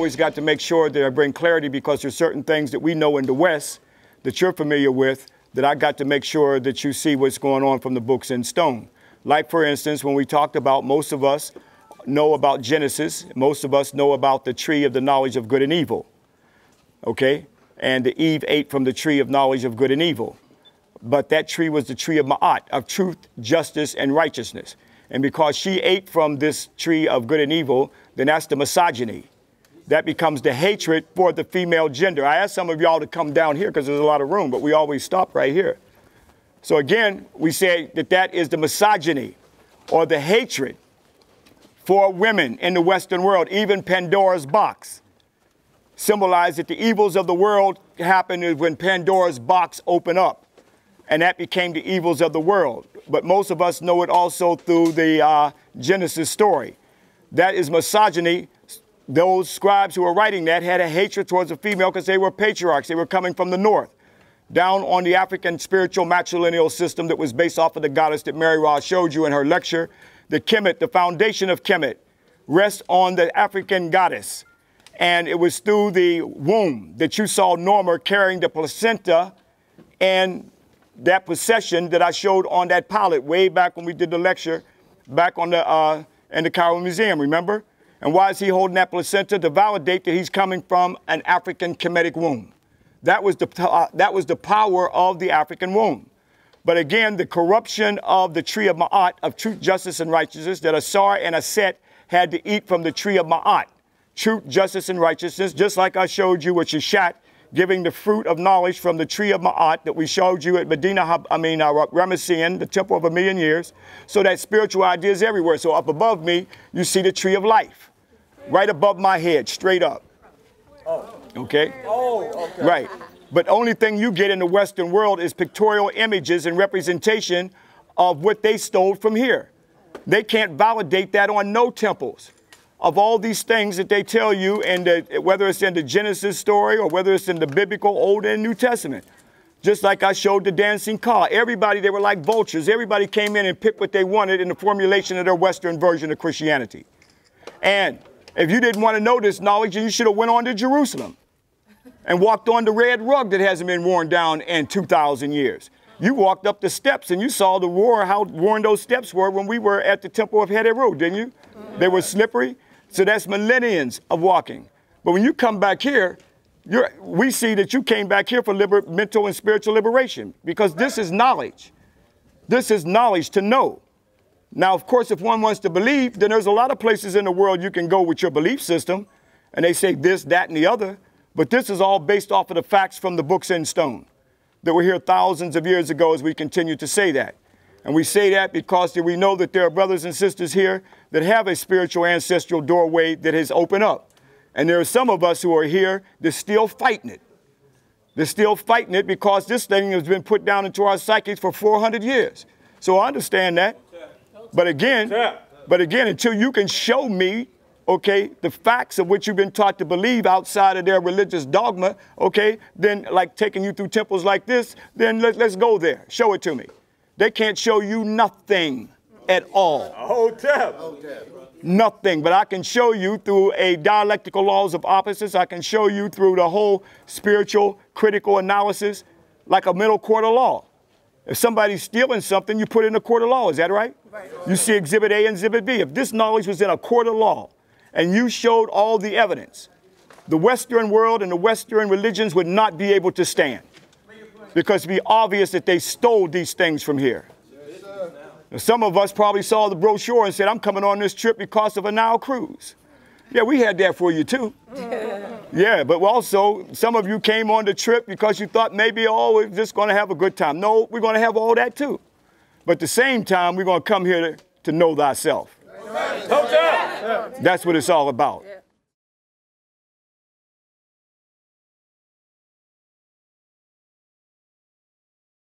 always got to make sure that I bring clarity, because there's certain things that we know in the West that you're familiar with that I got to make sure that you see what's going on from the books in stone. Like, for instance, when we talked about, most of us know about Genesis. Most of us know about the tree of the knowledge of good and evil. Okay? And Eve ate from the tree of knowledge of good and evil. But that tree was the tree of Ma'at, of truth, justice, and righteousness. And because she ate from this tree of good and evil, then that's the misogyny. That becomes the hatred for the female gender. I asked some of y'all to come down here because there's a lot of room, but we always stop right here. So again, we say that that is the misogyny or the hatred for women in the Western world. Even Pandora's box symbolized that the evils of the world happened when Pandora's box opened up. And that became the evils of the world. But most of us know it also through the Genesis story. That is misogyny. Those scribes who were writing that had a hatred towards the female because they were patriarchs. They were coming from the north, down on the African spiritual matrilineal system that was based off of the goddess that Mary Ra showed you in her lecture. The Kemet, the foundation of Kemet, rests on the African goddess. And it was through the womb that you saw Norma carrying the placenta and that procession that I showed on that pilot way back when we did the lecture back on the in the Cairo Museum, remember? And why is he holding that placenta? To validate that he's coming from an African Kemetic womb. That was the power of the African womb. But again, the corruption of the tree of Ma'at, of truth, justice, and righteousness, that Asar and Aset had to eat from the tree of Ma'at, truth, justice, and righteousness, just like I showed you with Shishat, giving the fruit of knowledge from the tree of Ma'at that we showed you at Ramesseum, the temple of 1,000,000 years. So that spiritual idea is everywhere. So up above me, you see the tree of life. Right above my head, straight up. Okay? Okay. Right. But the only thing you get in the Western world is pictorial images and representation of what they stole from here. They can't validate that on no temples. Of all these things that they tell you, and whether it's in the Genesis story or whether it's in the biblical Old and New Testament. Just like I showed the dancing car. Everybody, they were like vultures. Everybody came in and picked what they wanted in the formulation of their Western version of Christianity. And if you didn't want to know this knowledge, then you should have went on to Jerusalem and walked on the red rug that hasn't been worn down in 2,000 years. You walked up the steps and you saw how worn those steps were when we were at the temple of Heru, didn't you? They were slippery. So that's millenniums of walking. But when you come back here, we see that you came back here for mental and spiritual liberation, because this is knowledge. This is knowledge to know. Now, of course, if one wants to believe, then there's a lot of places in the world you can go with your belief system, and they say this, that, and the other. But this is all based off of the facts from the books in stone that were here thousands of years ago, as we continue to say that. And we say that because we know that there are brothers and sisters here that have a spiritual ancestral doorway that has opened up. And there are some of us who are here that's still fighting it. They're still fighting it because this thing has been put down into our psyches for 400 years. So I understand that. But again, until you can show me, okay, the facts of what you've been taught to believe outside of their religious dogma, okay, then like taking you through temples like this, then let's go there. Show it to me. They can't show you nothing at all. Nothing. But I can show you through a dialectical laws of opposites. I can show you through the whole spiritual critical analysis, like a middle court of law. If somebody's stealing something, you put it in a court of law. Is that right? You see Exhibit A and Exhibit B. If this knowledge was in a court of law and you showed all the evidence, the Western world and the Western religions would not be able to stand. Because it'd be obvious that they stole these things from here. Now, some of us probably saw the brochure and said, I'm coming on this trip because of a Nile cruise. Yeah, we had that for you too. Yeah, but also some of you came on the trip because you thought maybe, oh, we're just going to have a good time. No, we're going to have all that too. But at the same time, we're going to come here to know thyself. That's what it's all about.